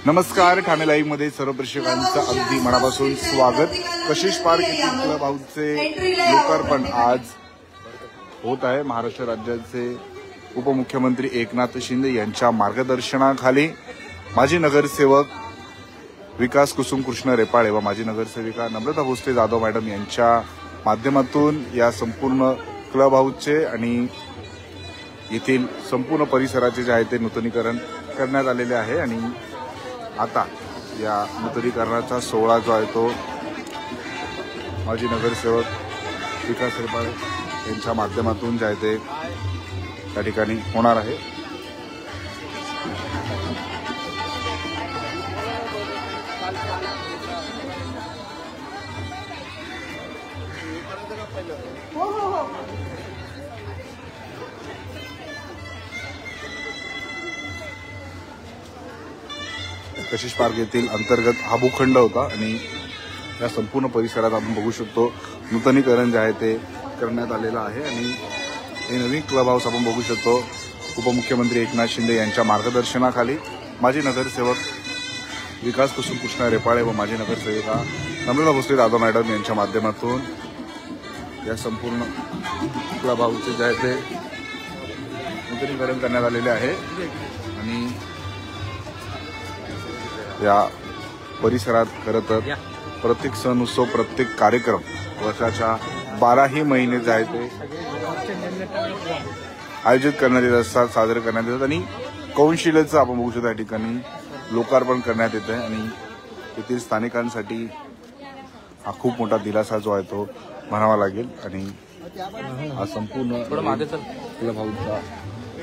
नमस्कार, ठाणे लाईव्ह मध्ये सर्व प्रेक्षकांचं अगदी मनापासून स्वागत। कशिश पार्क येथील क्लब हाऊसचे लोकार्पण आज होत आहे। महाराष्ट्र राज्याचे उपमुख्यमंत्री एकनाथ शिंदे यांच्या मार्गदर्शनाखाली माजी नगरसेवक विकास कुसुम कृष्ण रेपाळे व माजी नगरसेविका नम्रता भोसले जाधव मॅडम यांच्या माध्यमातून या संपूर्ण क्लब हाऊसचे आणि येथील संपूर्ण परिसराचे जे आहे ते नूतनीकरण करण्यात आलेले आहे आणि आता या नूतनीकरणाचा सोहळा जो आहे तो माजी नगरसेवक विकास रेपाळे यांच्या माध्यमातून जे आहे ते त्या ठिकाणी होणार आहे। कशिश पार्क येथील अंतर्गत हा भूखंड होता आणि या संपूर्ण परिसरात आपण बघू शकतो नूतनीकरण जे आहे ते करण्यात आलेलं आहे आणि हे नवीन क्लब हाऊस आपण बघू शकतो उपमुख्यमंत्री एकनाथ शिंदे यांच्या मार्गदर्शनाखाली माजी नगरसेवक विकास कुसुम कृष्ण रेपाळे व माजी नगरसेविका नम्रता भोसले जाधव मॅडम यांच्या माध्यमातून या संपूर्ण क्लब हाऊसचे जे आहे ते नूतनीकरण करण्यात आलेले आहे आणि या परिसरात खरं तर प्रत्येक सण उत्सव प्रत्येक कार्यक्रम वर्षाच्या 12ही महिने जे आहे ते आयोजित करण्यात येत असतात, साजरे करण्यात येतात आणि कौशल्याचं आपण बघू शकतो या ठिकाणी लोकार्पण करण्यात येत आहे आणि येथील स्थानिकांसाठी हा खूप मोठा दिलासा जो आहे तो म्हणावा लागेल आणि हा संपूर्ण क्लब हाऊसचा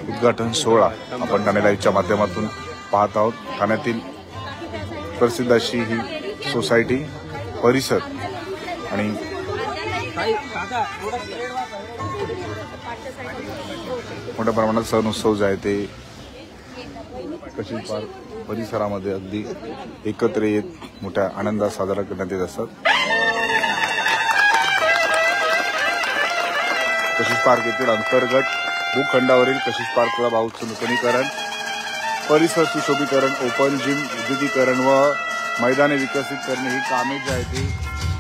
उद्घाटन सोहळा आपण ठाणे लाईव्हच्या माध्यमातून पाहत आहोत। ठाण्यातील प्रसिद्ध अशी ही सोसायटी परिसर आणि मोठ्या प्रमाणात सण उत्सव जे आहे ते कशिश पार्क परिसरामध्ये अगदी एकत्र येत मोठ्या आनंदात साजरा करण्यात येत असतात। कशिश पार्क येथील अंतर्गत भूखंडावरील कशिश पार्क क्लब हाऊसचं नूतनीकरण, परिसर सुशोभीकरण, ओपन जिम विद्युतीकरण व मैदाने विकसित करणे ही कामे जी आहेत ती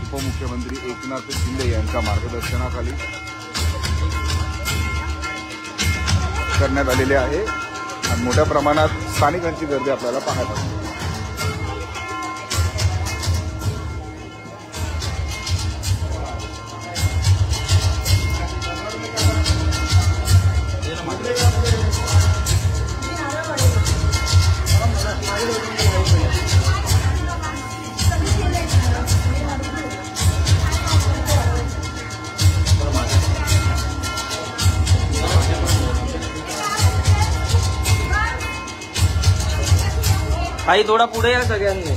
उपमुख्यमंत्री एकनाथ शिंदे यांच्या मार्गदर्शनाखाली करण्यात आलेले आहे आणि मोठ्या प्रमाणात स्थानिकांची गर्दी आपल्याला पाहायला मिळते। आई थोडा पुढे या सगळ्यांनी।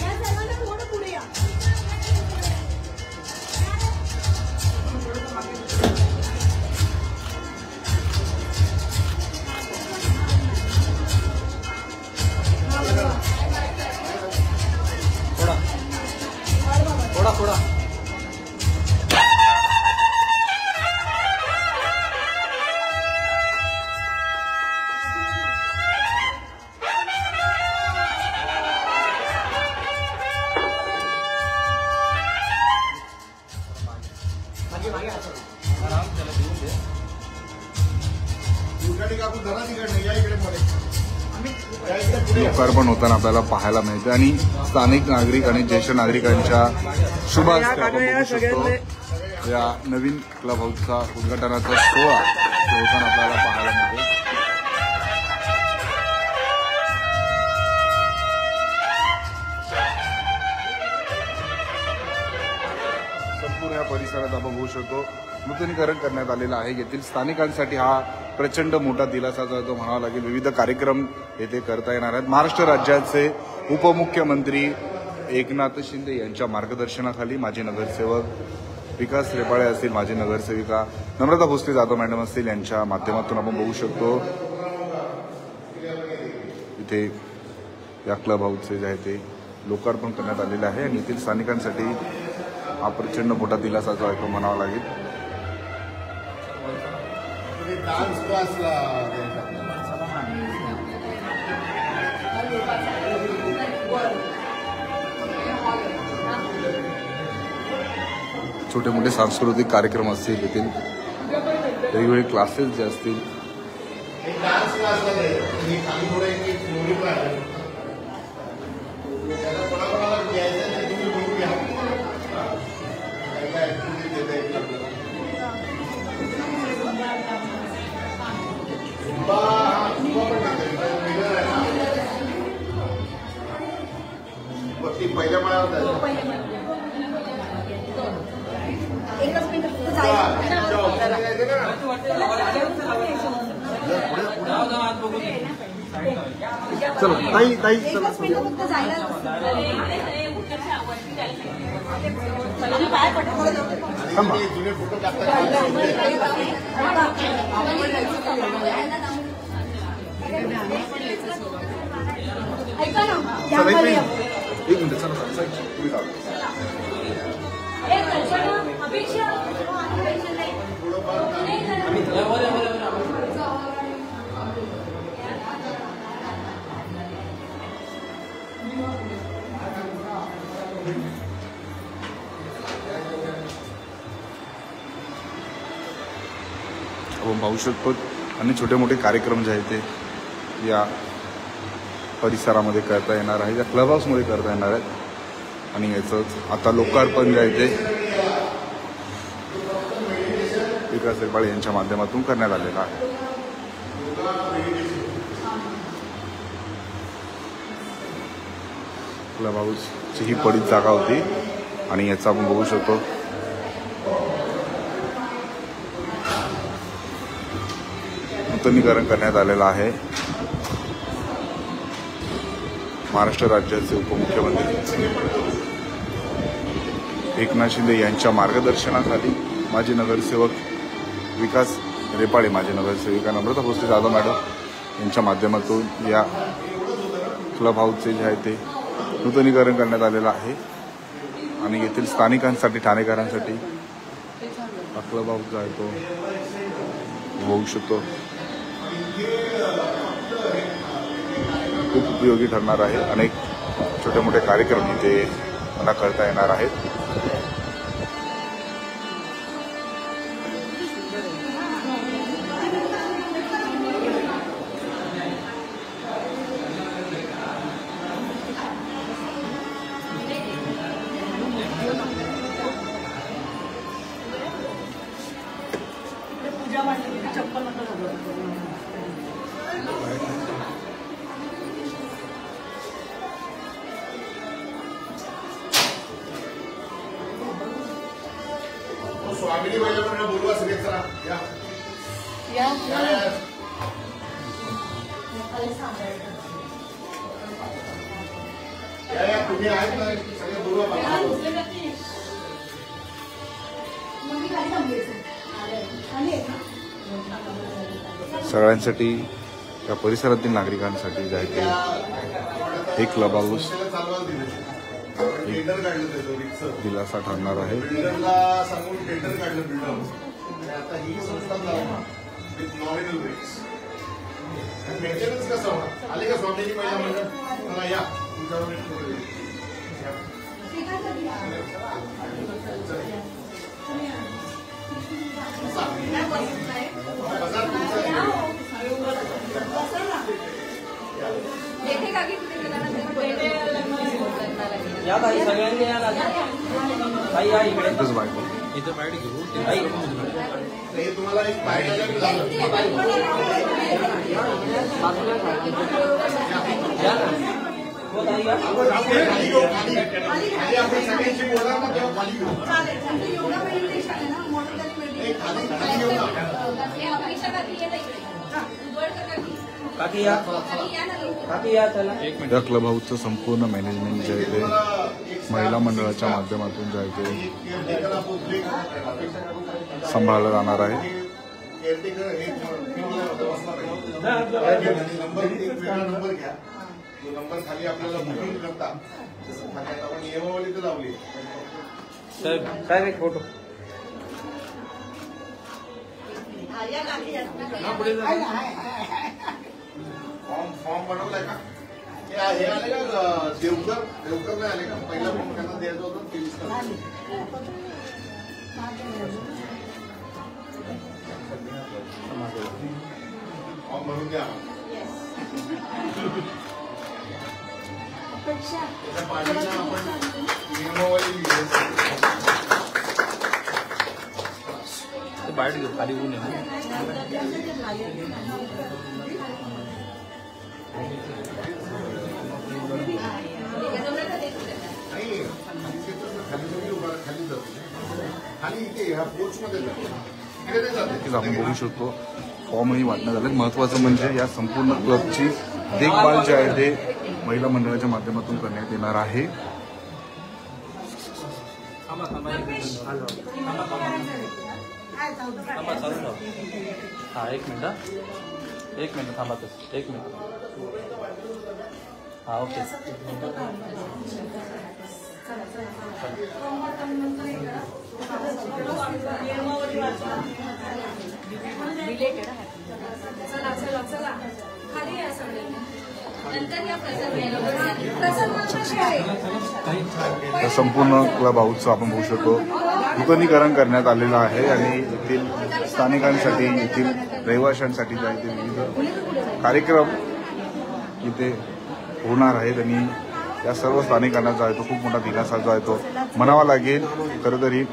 थोडा थोडा लोकार्पण होताना आपल्याला पाहायला मिळते आणि स्थानिक नागरिक आणि ज्येष्ठ नागरिकांच्या शुभ हस्ते आपण बघू शकतो या नवीन क्लब हाऊसचा उद्घाटनाचा सोहळा होताना आपल्याला पाहायला मिळते। संपूर्ण या परिसरात आपण बघू शकतो नूतनीकरण करण्यात आलेलं आहे। येथील स्थानिकांसाठी हा प्रचंड मोठा दिलासा जो तो म्हणावा लागेल। विविध कार्यक्रम येथे करता येणार आहेत। महाराष्ट्र राज्याचे उपमुख्यमंत्री एकनाथ शिंदे यांच्या मार्गदर्शनाखाली माजी नगरसेवक विकास रेपाळे असतील, माजी नगरसेविका नम्रता भोसले जाधव मॅडम असतील यांच्या माध्यमातून आपण बघू शकतो इथे या क्लब हाऊसचे जे आहे ते लोकार्पण करण्यात आलेले आहे आणि येथील स्थानिकांसाठी हा प्रचंड मोठा दिलासा जो आहे तो म्हणावा लागेल। डांस क्लासला छोटे मोठे सांस्कृतिक कार्यक्रम असतील, येथील वेगवेगळे क्लासेस जे असतील, पहिल्या माळ्यावर एकच मिनिट चलो ताई ताई एकच मिनिट फक्त जायला जुने फोटो ऐका ना एक मिनिट चला तुम्ही जाऊ. आपण पाहू शकतो आणि छोटे मोठे कार्यक्रम जे आहेत ते या परिसरामध्ये करता येणार आहे, या क्लब हाऊसमध्ये करता येणार आहेत. आणि याचंच आता लोकार्पण जे आहे ते विकास रेपाळे यांच्या माध्यमातून करण्यात आलेलं आहे. क्लब हाऊसची ही पडीत जागा होती आणि याचा आपण बघू शकतो नूतनीकरण करण्यात आलेलं आहे. महाराष्ट्र राज्याचे उपमुख्यमंत्री एकनाथ शिंदे यांच्या मार्गदर्शनाखाली माजी नगरसेवक विकास रेपाळे, माजी नगरसेविका नम्रता भोसले जाधव मॅडम यांच्या माध्यमातून या क्लब हाऊसचे जे आहे ते नूतनीकरण करण्यात आलेलं आहे. आणि येथील स्थानिकांसाठी, ठाणेकरांसाठी हा क्लब हाऊस जो आहे तो होऊ शकतो, खूप उपयोगी ठरणार आहे. अनेक छोटे मोठे कार्यक्रम इथे मला करता येणार आहेत. स्वामिनी महिला बोलवा सगळे चला या तुम्ही आहेत ना सगळे बोलवा. सगळ्यांसाठी, या परिसरातील नागरिकांसाठी जे आहे ते हे क्लब हाऊस टेंडर काढलं त्याचं रिक्स दिलासा ठरणार आहे. बिल्डरला सांगून टेंडर काढलं बिल्डर. आता ही संस्था लावणार विथ नॉमिनल रेट्स. मेंटेनन्स कसं होणार? आले का स्वामीजी महिला मंडळ? मला या तुमच्यावर या ताई सगळ्यांनी या ना. ताई या इकडे. इथंच बायको इथं बाहेर घेऊ. ताई हे तुम्हाला एक बाहेर या ना. हो ताई या. आपण सगळ्यांशी बोलणार ना तेव्हा खाली घेऊ. काकी या. काकी या चला. या क्लब हाऊसचं संपूर्ण मॅनेजमेंट जे आहे ते महिला मंडळाच्या माध्यमातून जे आहे ते सांभाळलं जाणार आहे. नंबर घ्या, तो नंबर खाली आपल्याला बुकिंग करता आपण नियमावली तर लावली. साहेब एक फोटो. फॉर्म बनवलाय का? हे आले का देवकर नाही आले का? पहिला फॉर्म त्यांना द्यायचा होता 23 तारखेला. म्हणून द्या पाणीला आपण नियमावली बाहेर घेऊ खाली ऊन आहे खाली इथे ह्या पोर्चमध्ये इकडे जाते. आपण बघू शकतो फॉर्मही वाटण्यात आले. महत्वाचं म्हणजे या संपूर्ण क्लबची देखभाल जी आहे ते महिला मंडळाच्या माध्यमातून करण्यात येणार आहे. हा एक मिनिट थांबा तस 1 मिनिट. हा ओके संपूर्ण क्लब हाऊसचं आपण बघू शकतो नूतनीकरण करण्यात आलेलं आहे आणि येथील स्थानिकांसाठी येथील रहिवाशांसाठी जे आहे ते विविध कार्यक्रम इथे होणार आहेत आणि या सर्व स्थानिकांना जो आहे तो खूप मोठा दिलासा जो आहे तो म्हणावा लागेल. खरं तरी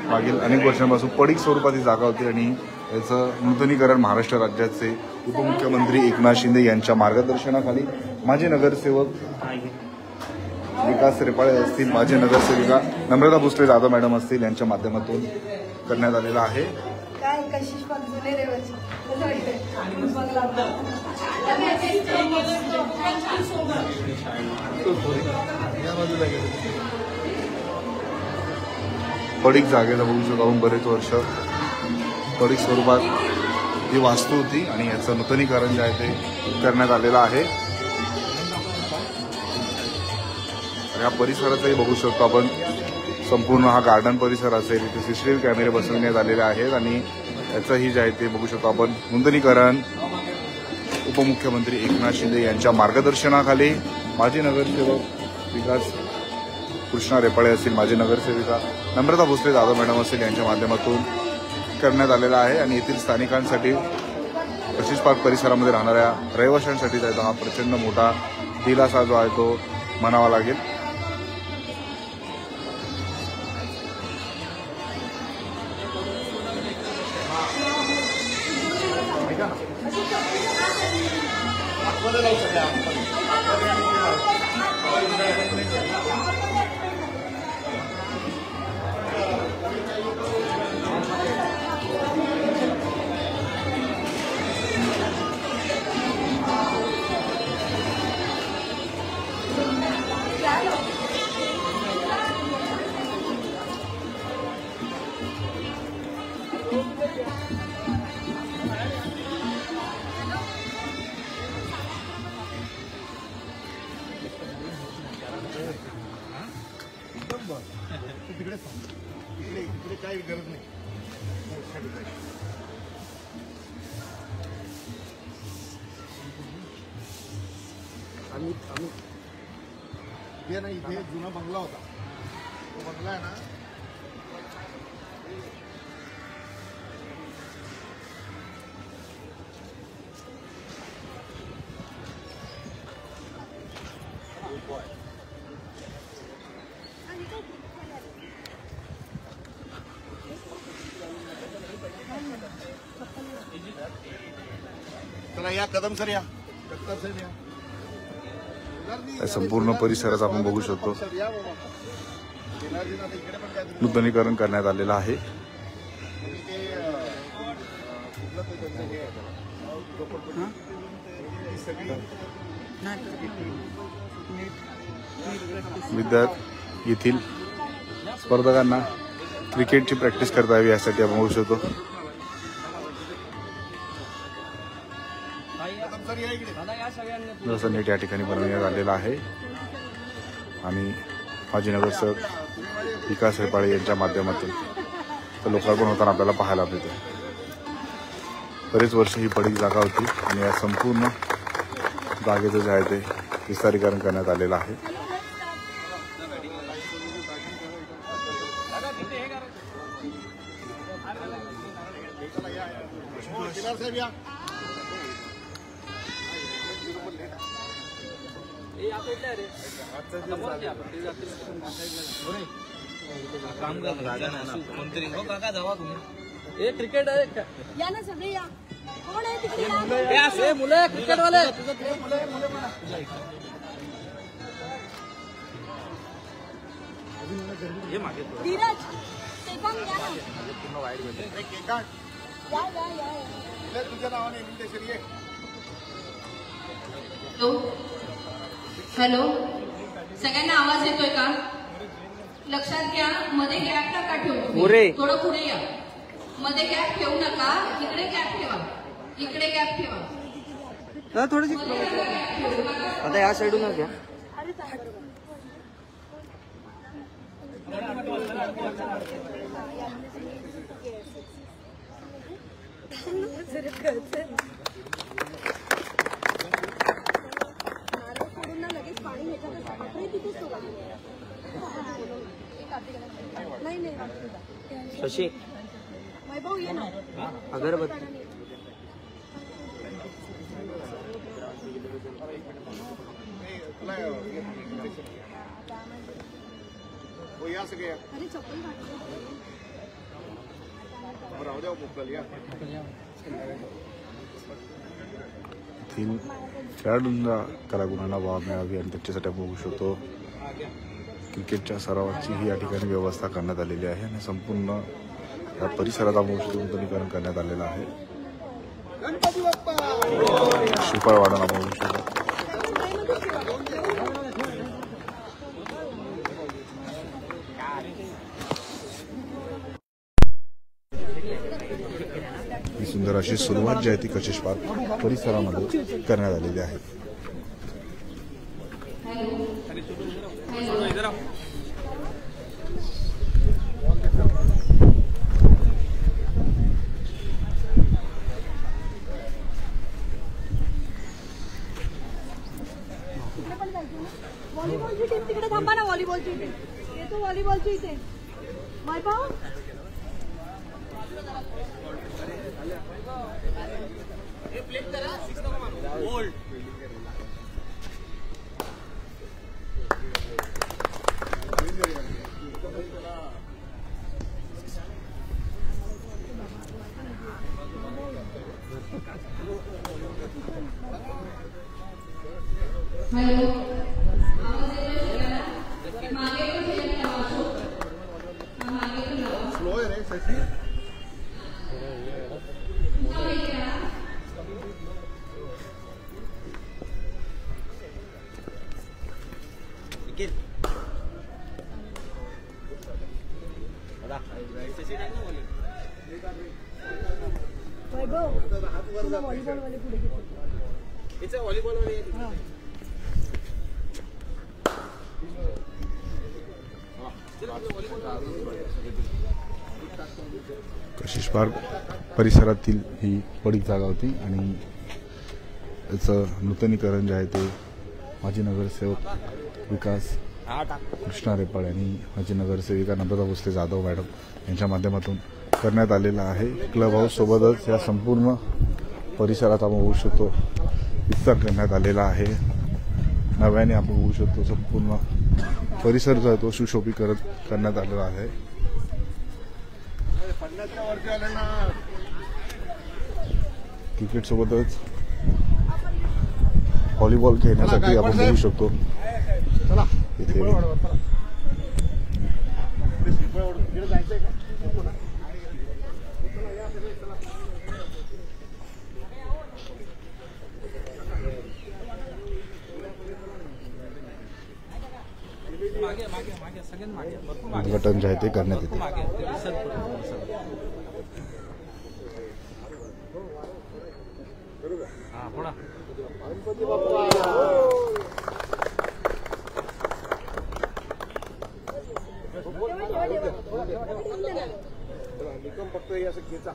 मागील अनेक वर्षांपासून पडीक स्वरूपाची जागा होती आणि याचं नूतनीकरण महाराष्ट्र राज्याचे उपमुख्यमंत्री एकनाथ शिंदे यांच्या मार्गदर्शनाखाली माजी नगरसेवक विकास रेपाळे असतील, माजी नगरसेविका नम्रता भोसले जाधव मॅडम असतील यांच्या माध्यमातून करण्यात आलेला आहे. पडीक जागेला बघू शकतो आपण बरेच वर्ष पडीक स्वरूपात ही वास्तू होती आणि याचं नूतनीकरण जे आहे ते करण्यात आलेलं आहे. या परिसराचंही बघू शकतो आपण संपूर्ण हा गार्डन परिसर असेल इथे सीसीटीव्ही कॅमेरे बसवण्यात आलेले आहेत आणि याचंही जे आहे ते बघू शकतो आपण नूतनीकरण उपमुख्यमंत्री एकनाथ शिंदे यांच्या मार्गदर्शनाखाली माजी नगरसेवक विकास कृष्णा रेपाळे असतील, माजी नगरसेविका नम्रता भोसले जाधव मॅडम असतील यांच्या माध्यमातून करण्यात आलेला आहे आणि येथील स्थानिकांसाठी कशिश पार्क परिसरामध्ये राहणाऱ्या रहिवाशांसाठी हा प्रचंड मोठा दिलासा जो आहे तो म्हणावा लागेल. इकडे काही गरज नाही. आम्ही ना इथे जुना बंगला होता, तो बंगला आहे ना चला या कदम सर या कदम सर या संपूर्ण परिसरात आपण बघू शकतो नूतनीकरण करण्यात आलेलं आहे. विद्यार्थी येथील स्पर्धकांना क्रिकेटची प्रॅक्टिस करता यावी यासाठी आपण बघू शकतो. जसं नेट या ठिकाणी बनवण्यात आलेला आहे आणि माजी नगरसेवक विकास रेपाळे यांच्या माध्यमातून तर लोकार्पण होताना आपल्याला पाहायला मिळते. बरेच वर्ष ही पडीक जागा होती आणि या संपूर्ण जागेचं जे आहे ते विस्तारीकरण करण्यात आलेलं आहे. साहेब या काम कोणतरी हो काका जावा तुम्ही हे क्रिकेट आहे या ना सगळे या कोण आहे तिकडे या हे मुलं क्रिकेट वाले हे मागे धीरज ते पण या ना या तुझ्या नावाने इन्व्हिटेशन ये हॅलो सगळ्यांना आवाज येतोय का लक्षात घ्या मध्ये गॅप नका ठेवू थोडं पुढे या मध्ये गॅप ठेवू नका इकडे गॅप ठेवा इकडे गॅप ठेवा थोडीशी आता या साईडून घ्या लगेच पाणी नाही शशी वैभव ये ना अगरबत्ती हो या सगळे या अरे चप्पल राहू द्या मोकल या येथील खेळाडूंना कलागुणांना वाव मिळावी आणि त्याच्यासाठी आपण बघू शकतो क्रिकेटच्या सरावाची ही या ठिकाणी व्यवस्था करण्यात आलेली आहे आणि संपूर्ण या परिसरात आपण नूतनीकरण करण्यात आलेलं आहे. श्रीफळवाडा आपण बघू शकतो. ही सुंदर अशी सुरुवात जी आहे ती कशिश पार्क परिसरामध्ये करण्यात आलेली आहे. व्हॉलीबॉलची टीम तिकडे थांबा ना व्हॉलीबॉलची टीम येतो व्हॉलीबॉलची इथे वैभव हॅलो स्लो आहे रे शशी वैभव तुला व्हॉलीबॉल वाले पुढे घेतो व्हॉलीबॉल वाले कशिश पार्क परिसरातील ही पडीक जागा होती आणि याचं नूतनीकरण जे आहे ते माजी नगरसेवक विकास कृष्णा रेपाळ आणि माजी नगरसेविका नम्रता भोसले जाधव मॅडम यांच्या माध्यमातून करण्यात आलेला आहे. क्लब हाऊस सोबतच या संपूर्ण परिसरात आपण बघू शकतो विस्तार करण्यात आलेला आहे. नव्याने आपण बघू शकतो संपूर्ण परिसर जो आहे तो सुशोभीकरण करण्यात आलेला आहे. क्रिकेट सोबतच व्हॉलीबॉल खेळण्यासाठी आपण बघू शकतो इथे उद्घाटन जे आहे ते करण्यात येते. फक्त असं घ्यायचा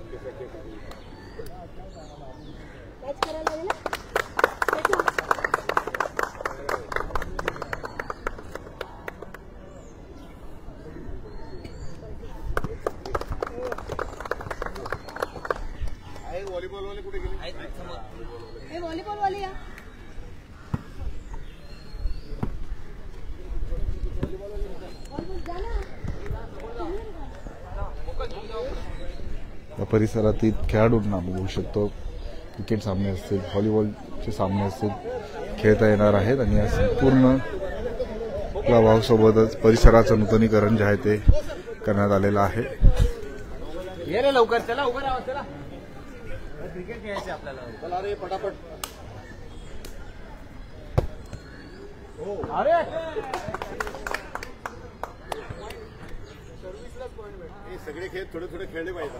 मॅच करायला लागेल व्हॉलीबॉल वाले कुठे गेले परिसरातील खेळाडूंना बघू शकतो क्रिकेट सामने असतील, व्हॉलीबॉलचे सामने असतील खेळता येणार आहेत आणि या संपूर्ण क्लब परिसराचं नूतनीकरण जे आहे ते करण्यात आलेलं आहे. ये रे लवकर, चला उभं राहा, चला क्रिकेट खेळायचं आपल्याला. चला रे पटापट. अरे हे सगळे खेळ थोडे थोडे खेळले पाहिजे.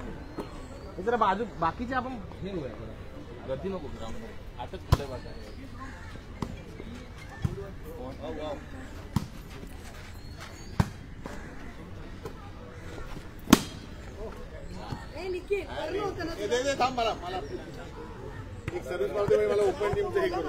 हे जरा बाजू बाकीचे आपण हे घेऊया, गर्दी नको आताच कुठे बघा. दे थांब मला एक सर्व्हिस मारते मला ओपन टीमचं हे करू.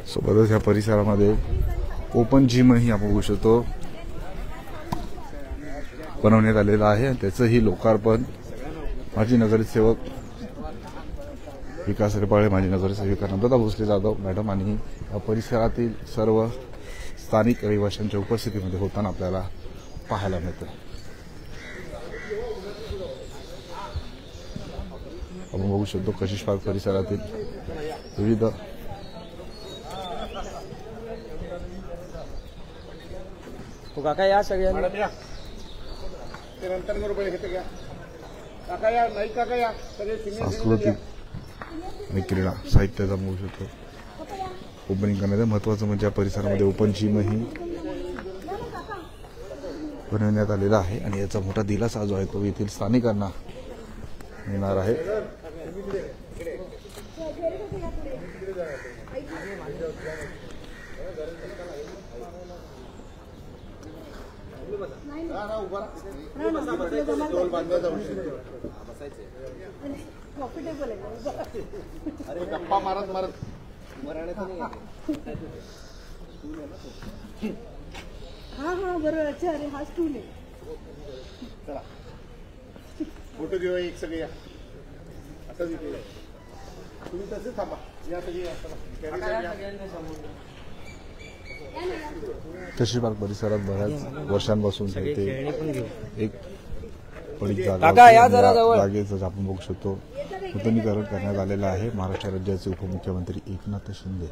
सोबतच या परिसरामध्ये ओपन जिमही आपण बघू शकतो बनवण्यात आलेलं आहे आणि त्याचंही लोकार्पण माजी नगरसेवक विकास रेपाळे, माजी नगरसेविका नम्रता भोसले जाधव मॅडम आणि या परिसरातील सर्व स्थानिक रहिवाशांच्या उपस्थितीमध्ये होताना आपल्याला पाहायला मिळतं. आपण बघू शकतो कशिश पार्क परिसरातील विविध काका या सगळ्यांना ते नंतर बरोबर घेते का काका या नाही काका या सगळे सांस्कृतिक आणि क्रीडा साहित्याचा बघू शकतो ओपनिंग करण्यात. महत्वाचं म्हणजे या परिसरामध्ये ओपन जिमही बनवण्यात आलेला आहे आणि याचा मोठा दिलासा जो आहे तो येथील स्थानिकांना मिळणार आहे. गप्पा मारत मारत हाँ हाँ बरोबर. अच्छा अरे हा स्टूल आहे. चला फोटो घेऊया एक सगळे या. असंच इथे तुम्ही तसेच थांबा या सगळे या. कशिश पार्क परिसरात बऱ्याच वर्षांपासून ते एक पडीक काका, या जरा जवळ. जागेचं आपण बघू शकतो नूतनीकरण करण्यात आलेलं आहे. महाराष्ट्र राज्याचे उपमुख्यमंत्री एकनाथ शिंदे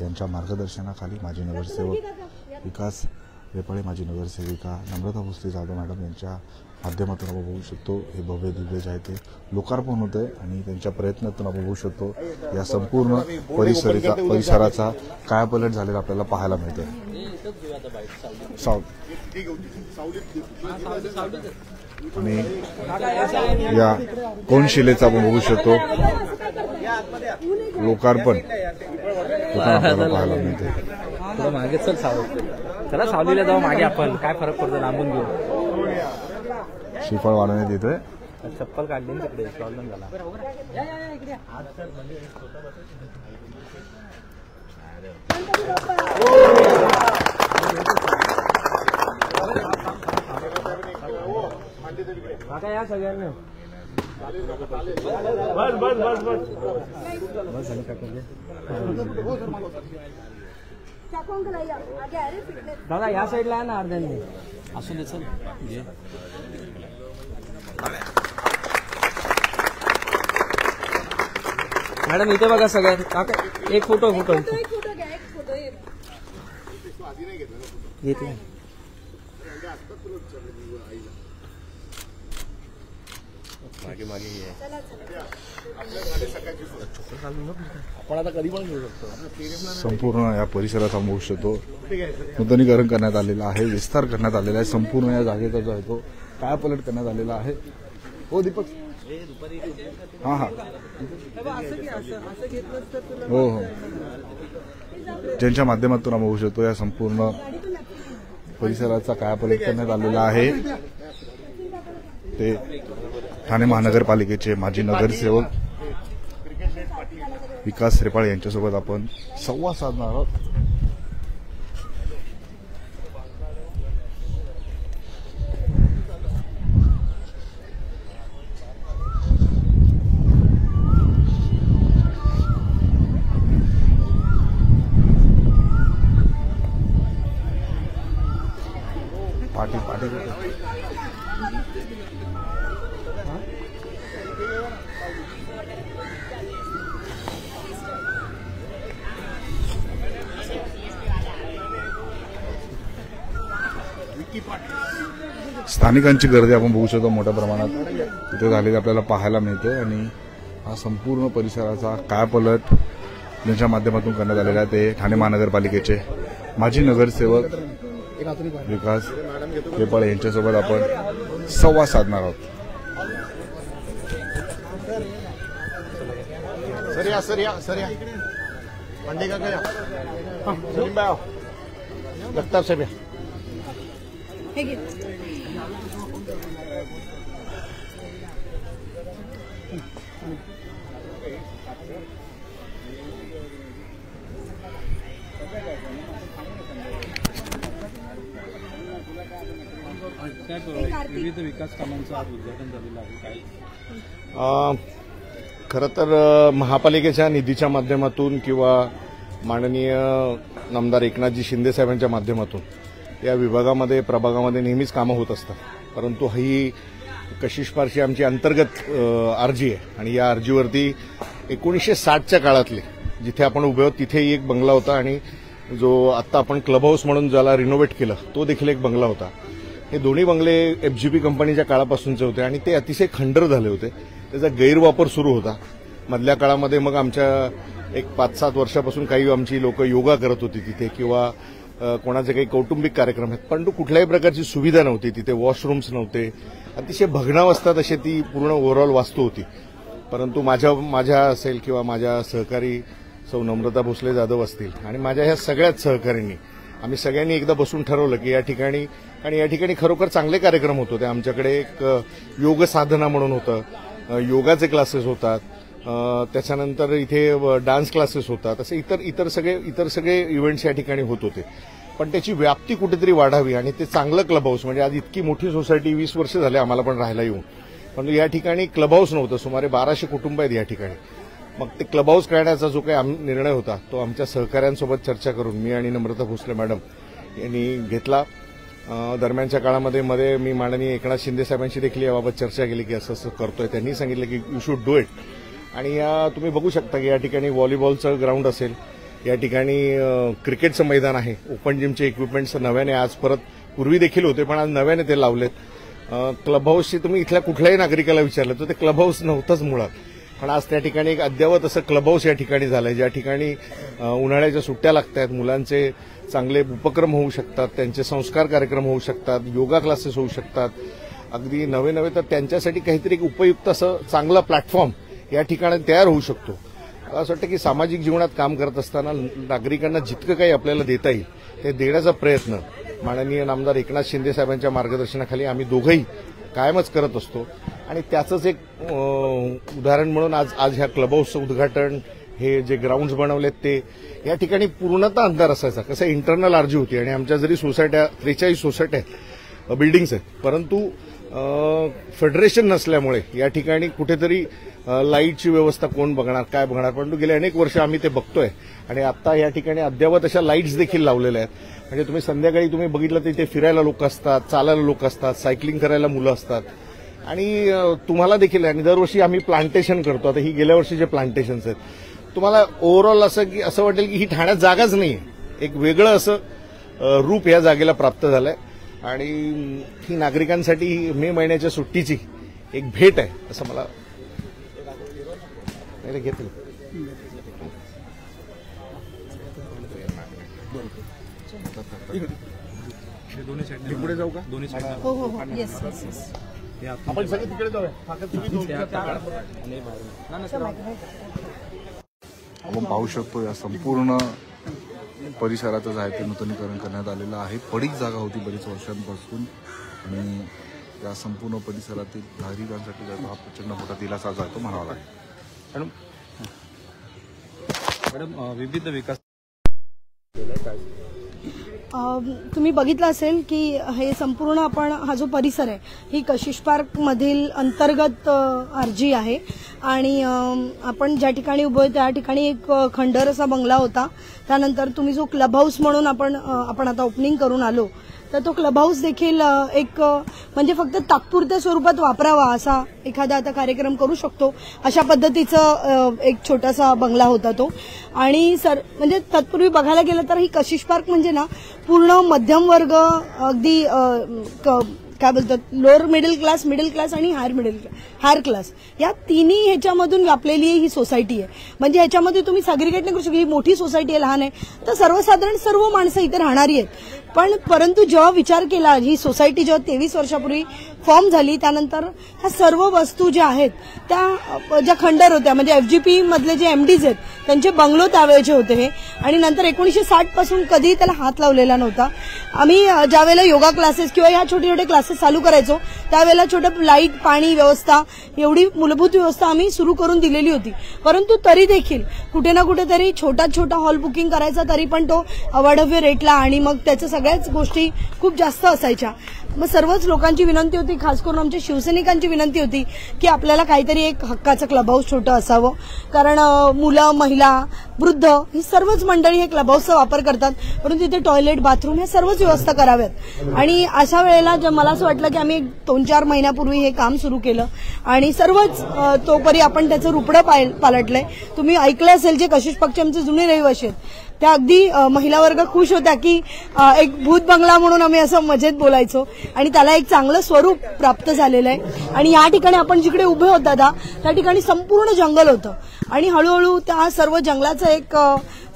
यांच्या मार्गदर्शनाखाली माजी नगरसेवक विकास रेपाळे, माजी नगरसेविका नम्रता भोसले जाधव मॅडम यांच्या माध्यमातून आपण बघू शकतो हे भव्य दिव्य जे आहे ते लोकार्पण होत आहे आणि त्यांच्या प्रयत्नातून आपण बघू शकतो या संपूर्ण परिसराचा कायापालट झालेला आपल्याला पाहायला मिळतोय. आणि या कोनशिलेचा आपण बघू शकतो लोकार्पण आपल्याला पाहायला मिळते. मागे चल चला सावलीला जाऊ मागे आपण काय फरक पडतो लांबून घेऊ. श्रीफळ वाढवण्यात येतोय. चप्पल काढली ना तिकडे प्रॉब्लेम झाला. काका या सगळ्यांना बस बस बस बस बस झालं काका. दादा या साईडला आहे ना अर्ध्यांनी असू दे. चल मॅडम इथे बघा सगळ्यात. काका एक फोटो फोटो घेतला. मागे मागे आपण आता कधी पण घेऊ शकतो. संपूर्ण या परिसराचा बघू शकतो नूतनीकरण करण्यात आलेलं आहे, विस्तार करण्यात आलेला आहे. संपूर्ण या जागेचा जो आहे तो कायापालट करण्यात आलेला आहे. हो दीपक. हा हा हो हो ज्यांच्या माध्यमातून आपण बघू शकतो या संपूर्ण परिसराचा कायापालट करण्यात आलेला आहे. ते ठाणे महानगरपालिकेचे माजी नगरसेवक विकास श्रेपाळ यांच्यासोबत आपण संवाद साधणार आहोत. पाटी पाटी स्थानिकांची गर्दी आपण बघू शकतो मोठ्या प्रमाणात तिथे झालेली आपल्याला पाहायला मिळते. आणि हा संपूर्ण परिसराचा कायापलट ज्यांच्या माध्यमातून करण्यात आलेला आहे ते ठाणे महानगरपालिकेचे माजी नगरसेवक विकास श्रेपाळ यांच्यासोबत आपण संवाद साधणार आहोत. सर या मंडे का गया सलीम भाई आओ जगताप साहब हे घे. विविध विकास कामांचं आज उद्घाटन झालेलं आहे. काय खरं तर महापालिकेच्या निधीच्या माध्यमातून किंवा माननीय नामदार एकनाथजी शिंदे साहेबांच्या माध्यमातून या विभागामध्ये प्रभागामध्ये नेहमीच कामं होत असतात. परंतु ही कशिश पारशी आमची अंतर्गत अर्जी आहे आणि या अर्जीवरती 1960च्या काळातले जिथे आपण उभे आहोत तिथे एक बंगला होता आणि जो आत्ता आपण क्लब हाऊस म्हणून ज्याला रिनोव्हेट केलं तो देखील एक बंगला होता. हे दोन्ही बंगले FGP कंपनीच्या काळापासूनचे होते आणि ते अतिशय खंडर झाले होते. त्याचा गैरवापर सुरू होता. मधल्या काळामध्ये मग आमच्या एक 5-7 वर्षापासून काही आमची लोक योगा करत होती तिथे किंवा कोणाचे काही कौटुंबिक कार्यक्रम आहेत, परंतु कुठल्याही प्रकारची सुविधा नव्हती तिथे. वॉशरूम्स नव्हते. अतिशय भग्नावस्थात अशी ती पूर्ण ओव्हरऑल वास्तू होती. परंतु माझ्या असेल किंवा माझ्या सहकारी सौ नम्रता भोसले जाधव असतील आणि माझ्या ह्या सगळ्याच सहकाऱ्यांनी आम्ही सगळ्यांनी एकदा बसून ठरवलं की या ठिकाणी खरोखर चांगले कार्यक्रम होत होते. आमच्याकडे एक योग साधना म्हणून होतं, योगाचे क्लासेस होतात, त्याच्यानंतर इथे डान्स क्लासेस होतात, असे इतर सगळे इव्हेंट्स या ठिकाणी होत होते. पण त्याची व्याप्ती कुठेतरी वाढावी आणि ते चांगलं क्लब हाऊस म्हणजे आज इतकी मोठी सोसायटी 20 वर्ष झाले आम्हाला पण राहायला येऊन, पण या ठिकाणी क्लब हाऊस नव्हतं. सुमारे 1200 कुटुंब आहेत या ठिकाणी. मग ते क्लब हाऊस करण्याचा जो काही निर्णय होता तो आमच्या सहकाऱ्यांसोबत चर्चा करून मी आणि नम्रता भोसले मॅडम यांनी घेतला. दरम्यानच्या काळामध्ये मी माननीय एकनाथ शिंदे साहेबांशी देखील याबाबत चर्चा केली की असं करतोय. त्यांनी सांगितलं की यू शुड डू इट. आणि तुम्ही बघू शकता की या ठिकाणी व्हॉलीबॉलचं ग्राउंड असेल, या ठिकाणी क्रिकेटचं मैदान आहे, ओपन जिमचे इक्विपमेंट्स नव्याने आज परत पूर्वी देखील होते पण आज नव्याने ते लावलेत. क्लब हाऊसची तुम्ही इथल्या कुठल्याही नागरिकाला विचारलं तर ते क्लब हाऊस नव्हतंच मुळात, पण आज त्या ठिकाणी एक अद्यावत असं क्लब हाऊस या ठिकाणी झालंय ज्या ठिकाणी उन्हाळ्याच्या सुट्ट्या लागतात, मुलांचे चांगले उपक्रम होऊ शकतात, त्यांचे संस्कार कार्यक्रम होऊ शकतात, योगा क्लासेस होऊ शकतात, अगदी नवे तर त्यांच्यासाठी काहीतरी एक उपयुक्त असं चांगला प्लॅटफॉर्म या ठिकाणी तयार होऊ शकतो. असं वाटतं की सामाजिक जीवनात काम करत असताना नागरिकांना जितकं काही आपल्याला देता येईल ते देण्याचा प्रयत्न माननीय नामदार एकनाथ शिंदे साहेबांच्या मार्गदर्शनाखाली आम्ही दोघंही कायमच करत असतो. आणि त्याचंच एक उदाहरण म्हणून आज ह्या क्लब हाऊसचं उद्घाटन, हे जे ग्राउंड्स बनवलेत ते या ठिकाणी पूर्णतः अंधार असायचा. कसं इंटरनल आरजी होती आणि आमच्या जरी सोसायट्या 43 सोसायट्या आहेत, बिल्डिंग्स आहेत, परंतु फेडरेशन नसल्यामुळे या ठिकाणी कुठेतरी लाईटची व्यवस्था कोण बघणार काय बघणार. परंतु गेले अनेक वर्ष आम्ही ते बघतोय आणि आता या ठिकाणी अद्यावत अशा लाईट्स देखील लावलेल्या आहेत. म्हणजे तुम्ही संध्याकाळी तुम्ही बघितलं तर इथे फिरायला लोक असतात, चालायला लोक असतात, सायकलिंग करायला मुलं असतात आणि तुम्हाला देखील. आणि दरवर्षी आम्ही प्लांटेशन करतो. आता ही गेल्या वर्षीचे प्लांटेशन्स आहेत. तुम्हाला ओव्हरऑल असं वाटेल की ही ठाण्यात जागाच नाहीये. एक वेगळं असं रूप या जागेला प्राप्त झालंय आणि ही नागरिकांसाठी मे महिन्याच्या सुट्टीची एक भेट आहे असं मला घेतलं. पुढे जाऊ का? हो हो हो येस येस येस. आपण सगळे तिकडे जाऊया. आपण पाहू शकतो या संपूर्ण परिसराचं आहे ते नूतनीकरण करण्यात आलेलं आहे. पडीक जागा होती बरीच वर्षांपासून आणि या संपूर्ण परिसरातील नागरिकांसाठी त्याचा हा प्रचंड मोठा दिलासा जातो म्हणावा लागेल. मॅडम विविध विकास तुम्ही बघितलं असेल की हे संपूर्ण आपण हा जो परिसर आहे ही कशिश पार्क मधील अंतर्गत आरजी आहे आणि आपण ज्या ठिकाणी उभं त्या ठिकाणी एक खंडर असा बंगला होता. त्यानंतर तुम्ही जो क्लब हाऊस म्हणून आपण आता ओपनिंग करून आलो तर तो क्लब हाऊस देखील एक म्हणजे फक्त तात्पुरत्या स्वरूपात वापरावा असा एखादा आता कार्यक्रम करू शकतो अशा पद्धतीचं एक छोटासा बंगला होता तो. आणि म्हणजे तत्पूर्वी बघायला गेलं तर ही कशिश पार्क म्हणजे ना पूर्ण मध्यम वर्ग अगदी काय बोलतात लोअर मिडल क्लास आणि हायर क्लास या तिन्ही ह्याच्यामधून व्यापलेली ही सोसायटी आहे. म्हणजे ह्याच्यामध्ये तुम्ही सग्रिगेट नाही करू शकता. ही मोठी सोसायटी आहे लहान आहे तर सर्वसाधारण सर्व माणसं इथे राहणारी आहेत. परंतु जेव्हा विचार केला ही सोसायटी जेव्हा 23 वर्षापूर्वी फॉर्म झाली त्यानंतर ह्या सर्व वस्तू ज्या आहेत त्या ज्या खंडर होत्या म्हणजे FGP मधले जे MDs आहेत त्यांचे बंगलो त्यावेळेचे होते हे. आणि नंतर 1960 पासून कधी त्याला हात लावलेला नव्हता. आम्ही ज्यावेळेला योगा क्लासेस किंवा या छोटे छोटे क्लासेस चालू करायचो त्यावेळेला छोटं लाईट पाणी व्यवस्था एवढी मूलभूत व्यवस्था आम्ही सुरू करून दिलेली होती. परंतु तरी देखील कुठे ना कुठेतरी छोटा हॉल बुकिंग करायचा तरी पण तो अवाढव्य रेटला आणि मग त्याच्या सगळ्याच गोष्टी खूप जास्त असायच्या. मग सर्वच लोकांची विनंती होती खास करून आमच्या शिवसैनिकांची विनंती होती की आपल्याला काहीतरी एक हक्काचं क्लब हाऊस छोटं असावं. कारण मुलं महिला वृद्ध ही सर्वच मंडळी हे क्लब हाऊसचा वापर करतात परंतु तिथे टॉयलेट बाथरूम ह्या सर्वच व्यवस्था कराव्यात. आणि अशा वेळेला मला असं वाटलं की आम्ही 2-4 महिन्यापूर्वी हे काम सुरू केलं आणि सर्वच तोपरी आपण त्याचं रुपडं पालटलंय. तुम्ही ऐकलं असेल जे कशिश पार्कचे आमचे जुने रहिवासी आहेत त्या अगदी महिला वर्ग खुश होत्या की एक भूत बंगला म्हणून आम्ही असं मजेत बोलायचो आणि त्याला एक चांगलं स्वरूप प्राप्त झालेलं आहे. आणि या ठिकाणी आपण जिकडे उभे होत दादा त्या ठिकाणी संपूर्ण जंगल होतं आणि हळूहळू त्या सर्व जंगलाचं एक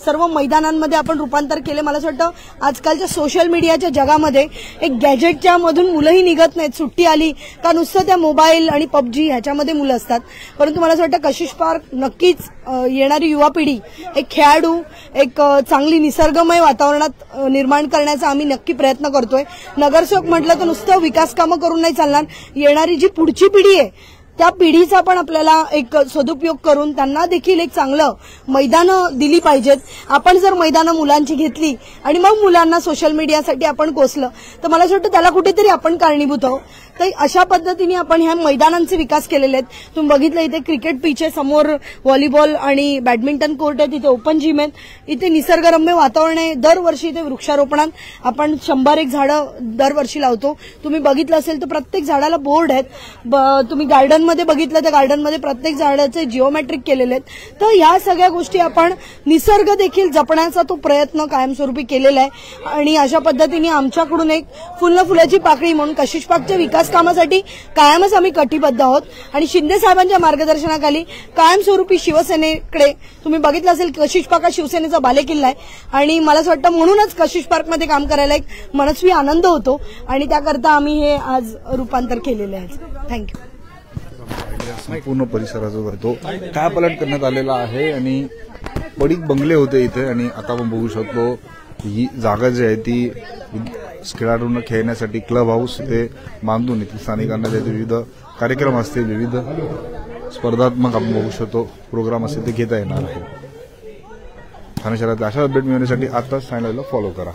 सर्व मैदानांमध्ये आपण रूपांतर केले. मला असं वाटतं आजकालच्या सोशल मीडियाच्या जगामध्ये एक गॅजेटच्या मधून मुलंही निघत नाहीत. सुट्टी आली का नुसतं त्या मोबाईल आणि PUBG ह्याच्यामध्ये मुलं असतात. परंतु मला असं वाटतं कशिश पार्क नक्कीच येणारी युवा पिढी एक खेळाडू एक चांगली निसर्गमय वातावरणात निर्माण करण्याचा आम्ही नक्की प्रयत्न करतोय. नगरसेवक म्हटलं तर नुसतं विकास कामं करून नाही चालणार. येणारी जी पुढची पिढी आहे त्या पिढीचा पण आपल्याला एक सदुपयोग करून त्यांना देखील एक चांगलं मैदानं दिली पाहिजेत. आपण जर मैदानं मुलांची घेतली आणि मग मुलांना सोशल मीडियासाठी आपण कोसलं तर मला असं वाटतं त्याला कुठेतरी आपण कारणीभूत आहोत. तर अशा पद्धतीने आपण ह्या मैदानांचे विकास केलेले आहेत. तुम्ही बघितलं इथे क्रिकेट पिच आहे समोर व्हॉलीबॉल आणि बॅडमिंटन कोर्ट आहे तिथे ओपन जिम आहेत. इथे निसर्गरम्य वातावरण आहे. दरवर्षी इथे वृक्षारोपणात आपण 100 झाडं दरवर्षी लावतो. तुम्ही बघितलं असेल तर प्रत्येक झाडाला बोर्ड आहेत. तुम्ही गार्डनमध्ये बघितलं तर गार्डनमध्ये प्रत्येक झाडाचे जिओमेट्रिक केलेले आहेत. तर या सगळ्या गोष्टी आपण निसर्ग देखील जपण्याचा तो प्रयत्न कायमस्वरूपी केलेला आहे. आणि अशा पद्धतीने आमच्याकडून एक फुलाची पाकळी म्हणून कशिश पार्कच्या विकास कामासाठी कायमच आम्ही कटिबद्ध आहोत. आणि शिंदे साहेबांच्या मार्गदर्शनाखाली कायमस्वरूपी शिवसेनेकडे तुम्ही बघितलं असेल कशिश पार्क हा शिवसेनेचा बालेकिल्ला आहे. आणि मला असं वाटतं म्हणूनच कशिश पार्कमध्ये काम करायला एक मनस्वी आनंद होतो आणि त्याकरता आम्ही हे आज रूपांतर केलेलं आहे. थँक्यू. संपूर्ण परिसराचा भरतो कायापालट करण्यात आलेला आहे आणि पडीक बंगले होते इथे आणि आता आपण बघू शकतो ही जागा जी आहे ती खेळाडूंना खेळण्यासाठी क्लब हाऊस इथे बांधून इथे स्थानिकांना त्याचे विविध कार्यक्रम असतील विविध स्पर्धात्मक आपण बघू शकतो प्रोग्राम असतील ते घेता येणार आहे. ठाणे शहरात अशा अपडेट मिळवण्यासाठी आताच चॅनलला फॉलो करा.